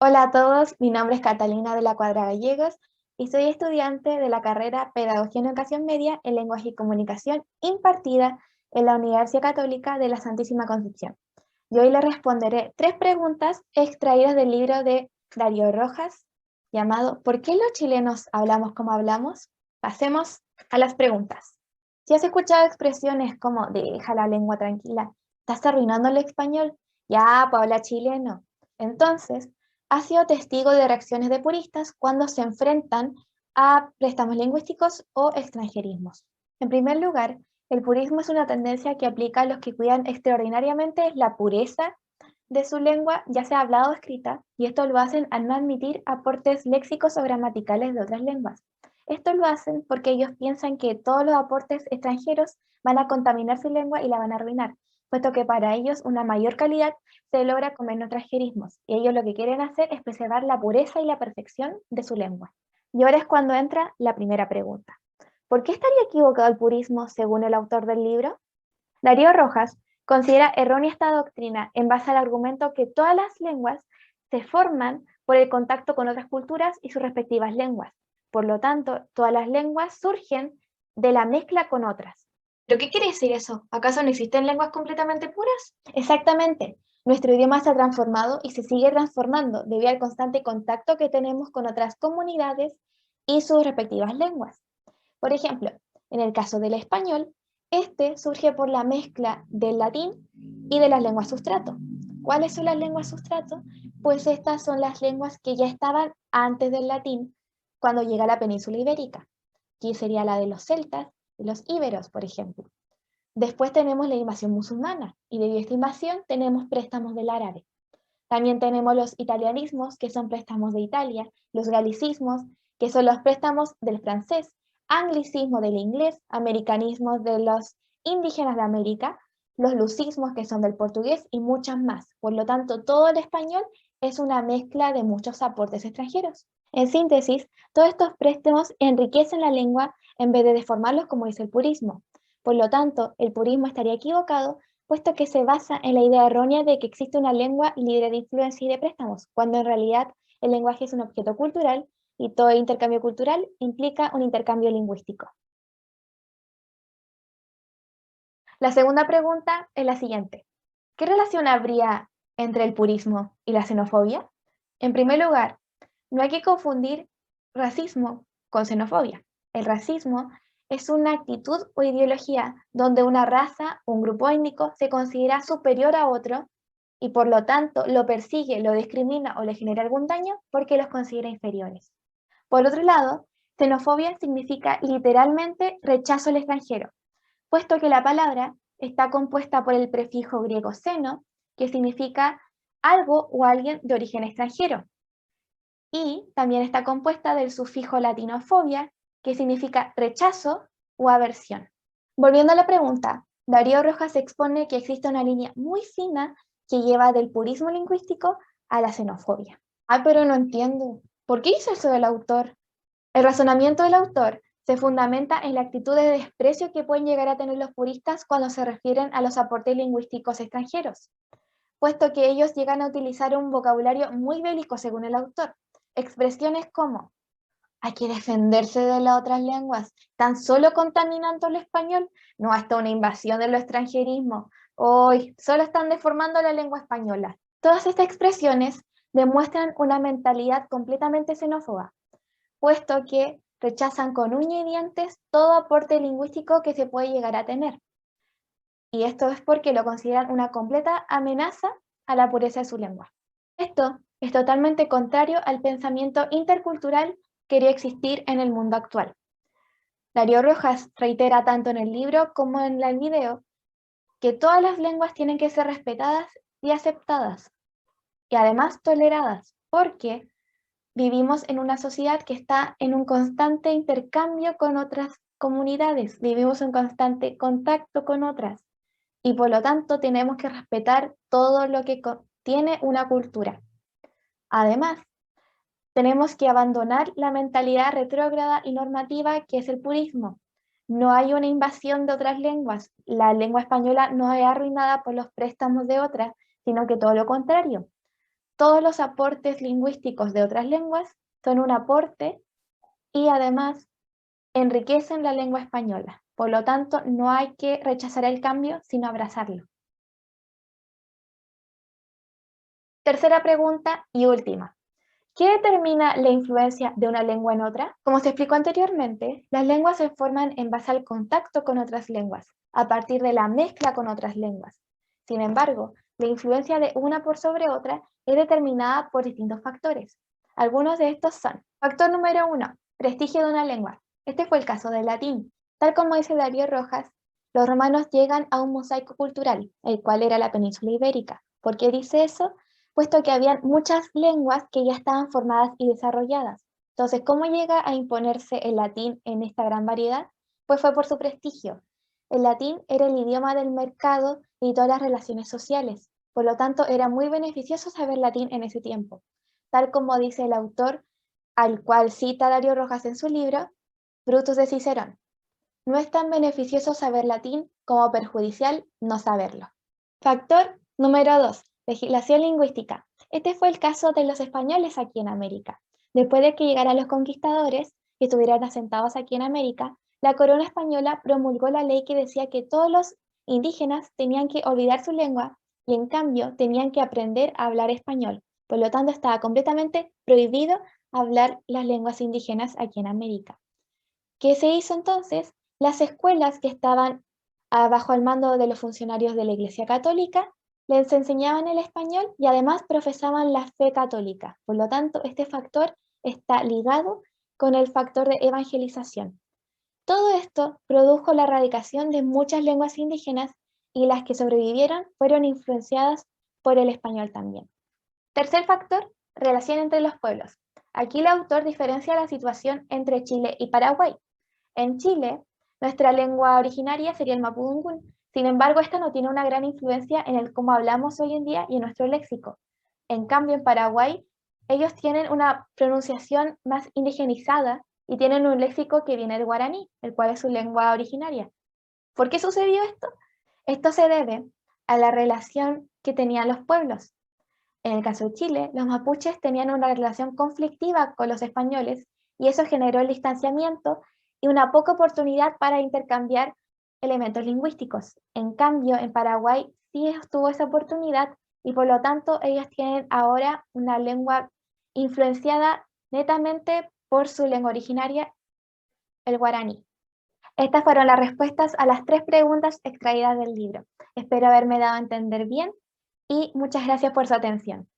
Hola a todos, mi nombre es Catalina de la Cuadra Gallegos y soy estudiante de la carrera Pedagogía en Educación Media en Lenguaje y Comunicación impartida en la Universidad Católica de la Santísima Concepción. Y hoy le responderé 3 preguntas extraídas del libro de Darío Rojas llamado ¿Por qué los chilenos hablamos como hablamos? Pasemos a las preguntas. Si has escuchado expresiones como deja la lengua tranquila, estás arruinando el español, ya, pues habla chileno. Entonces, ha sido testigo de reacciones de puristas cuando se enfrentan a préstamos lingüísticos o extranjerismos. En primer lugar, el purismo es una tendencia que aplica a los que cuidan extraordinariamente la pureza de su lengua, ya sea hablada o escrita, y esto lo hacen al no admitir aportes léxicos o gramaticales de otras lenguas. Esto lo hacen porque ellos piensan que todos los aportes extranjeros van a contaminar su lengua y la van a arruinar, puesto que para ellos una mayor calidad se logra con menos transgerismos, y ellos lo que quieren hacer es preservar la pureza y la perfección de su lengua. Y ahora es cuando entra la primera pregunta. ¿Por qué estaría equivocado el purismo según el autor del libro? Darío Rojas considera errónea esta doctrina en base al argumento que todas las lenguas se forman por el contacto con otras culturas y sus respectivas lenguas. Por lo tanto, todas las lenguas surgen de la mezcla con otras. ¿Pero qué quiere decir eso? ¿Acaso no existen lenguas completamente puras? Exactamente. Nuestro idioma se ha transformado y se sigue transformando debido al constante contacto que tenemos con otras comunidades y sus respectivas lenguas. Por ejemplo, en el caso del español, este surge por la mezcla del latín y de las lenguas sustrato. ¿Cuáles son las lenguas sustrato? Pues estas son las lenguas que ya estaban antes del latín cuando llega a la península ibérica. Aquí sería la de los celtas y los íberos, por ejemplo. Después tenemos la invasión musulmana y debido a esta invasión tenemos préstamos del árabe. También tenemos los italianismos, que son préstamos de Italia, los galicismos, que son los préstamos del francés, anglicismo del inglés, americanismos de los indígenas de América, los lucismos, que son del portugués, y muchas más. Por lo tanto, todo el español es una mezcla de muchos aportes extranjeros. En síntesis, todos estos préstamos enriquecen la lengua en vez de deformarlos, como dice el purismo. Por lo tanto, el purismo estaría equivocado puesto que se basa en la idea errónea de que existe una lengua libre de influencia y de préstamos, cuando en realidad el lenguaje es un objeto cultural y todo intercambio cultural implica un intercambio lingüístico. La segunda pregunta es la siguiente. ¿Qué relación habría entre el purismo y la xenofobia? En primer lugar, no hay que confundir racismo con xenofobia. El racismo es una actitud o ideología donde una raza o un grupo étnico se considera superior a otro y por lo tanto lo persigue, lo discrimina o le genera algún daño porque los considera inferiores. Por otro lado, xenofobia significa literalmente rechazo al extranjero, puesto que la palabra está compuesta por el prefijo griego xeno, que significa algo o alguien de origen extranjero, y también está compuesta del sufijo latino fobia, que significa rechazo o aversión. Volviendo a la pregunta, Darío Rojas expone que existe una línea muy fina que lleva del purismo lingüístico a la xenofobia. Ah, pero no entiendo. ¿Por qué hizo eso el autor? El razonamiento del autor se fundamenta en la actitud de desprecio que pueden llegar a tener los puristas cuando se refieren a los aportes lingüísticos extranjeros, puesto que ellos llegan a utilizar un vocabulario muy bélico según el autor. Expresiones como hay que defenderse de las otras lenguas, tan solo contaminando el español, no hasta una invasión de lo extranjerismo, hoy solo están deformando la lengua española. Todas estas expresiones demuestran una mentalidad completamente xenófoba, puesto que rechazan con uña y dientes todo aporte lingüístico que se puede llegar a tener. Y esto es porque lo consideran una completa amenaza a la pureza de su lengua. Esto es totalmente contrario al pensamiento intercultural que debería existir en el mundo actual. Darío Rojas reitera tanto en el libro como en el video que todas las lenguas tienen que ser respetadas y aceptadas, y además toleradas, porque vivimos en una sociedad que está en un constante intercambio con otras comunidades, vivimos en constante contacto con otras, y por lo tanto tenemos que respetar todo lo que tiene una cultura. Además, tenemos que abandonar la mentalidad retrógrada y normativa que es el purismo. No hay una invasión de otras lenguas. La lengua española no es arruinada por los préstamos de otras, sino que todo lo contrario. todos los aportes lingüísticos de otras lenguas son un aporte y además enriquecen la lengua española. Por lo tanto, no hay que rechazar el cambio, sino abrazarlo. Tercera pregunta y última. ¿Qué determina la influencia de una lengua en otra? Como se explicó anteriormente, las lenguas se forman en base al contacto con otras lenguas, a partir de la mezcla con otras lenguas. Sin embargo, la influencia de una por sobre otra es determinada por distintos factores. Algunos de estos son: factor número 1, prestigio de una lengua. Este fue el caso del latín. Tal como dice Darío Rojas, los romanos llegan a un mosaico cultural, el cual era la península ibérica. ¿Por qué dice eso? Puesto que habían muchas lenguas que ya estaban formadas y desarrolladas. Entonces, ¿cómo llega a imponerse el latín en esta gran variedad? Pues fue por su prestigio. El latín era el idioma del mercado y todas las relaciones sociales. Por lo tanto, era muy beneficioso saber latín en ese tiempo. Tal como dice el autor, al cual cita Darío Rojas en su libro, Brutus de Cicerón. No es tan beneficioso saber latín como perjudicial no saberlo. Factor número 2. Legislación lingüística. Este fue el caso de los españoles aquí en América. Después de que llegaran los conquistadores y estuvieran asentados aquí en América, la corona española promulgó la ley que decía que todos los indígenas tenían que olvidar su lengua y en cambio tenían que aprender a hablar español. Por lo tanto, estaba completamente prohibido hablar las lenguas indígenas aquí en América. ¿Qué se hizo entonces? Las escuelas que estaban bajo el mando de los funcionarios de la Iglesia Católica les enseñaban el español y además profesaban la fe católica. Por lo tanto, este factor está ligado con el factor de evangelización. Todo esto produjo la erradicación de muchas lenguas indígenas y las que sobrevivieron fueron influenciadas por el español también. Tercer factor, relación entre los pueblos. Aquí el autor diferencia la situación entre Chile y Paraguay. En Chile, nuestra lengua originaria sería el mapudungún. Sin embargo, esta no tiene una gran influencia en el cómo hablamos hoy en día y en nuestro léxico. En cambio, en Paraguay, ellos tienen una pronunciación más indigenizada y tienen un léxico que viene del guaraní, el cual es su lengua originaria. ¿Por qué sucedió esto? Esto se debe a la relación que tenían los pueblos. En el caso de Chile, los mapuches tenían una relación conflictiva con los españoles y eso generó el distanciamiento y una poca oportunidad para intercambiar elementos lingüísticos. En cambio, en Paraguay sí estuvo esa oportunidad y por lo tanto ellos tienen ahora una lengua influenciada netamente por su lengua originaria, el guaraní. Estas fueron las respuestas a las 3 preguntas extraídas del libro. Espero haberme dado a entender bien y muchas gracias por su atención.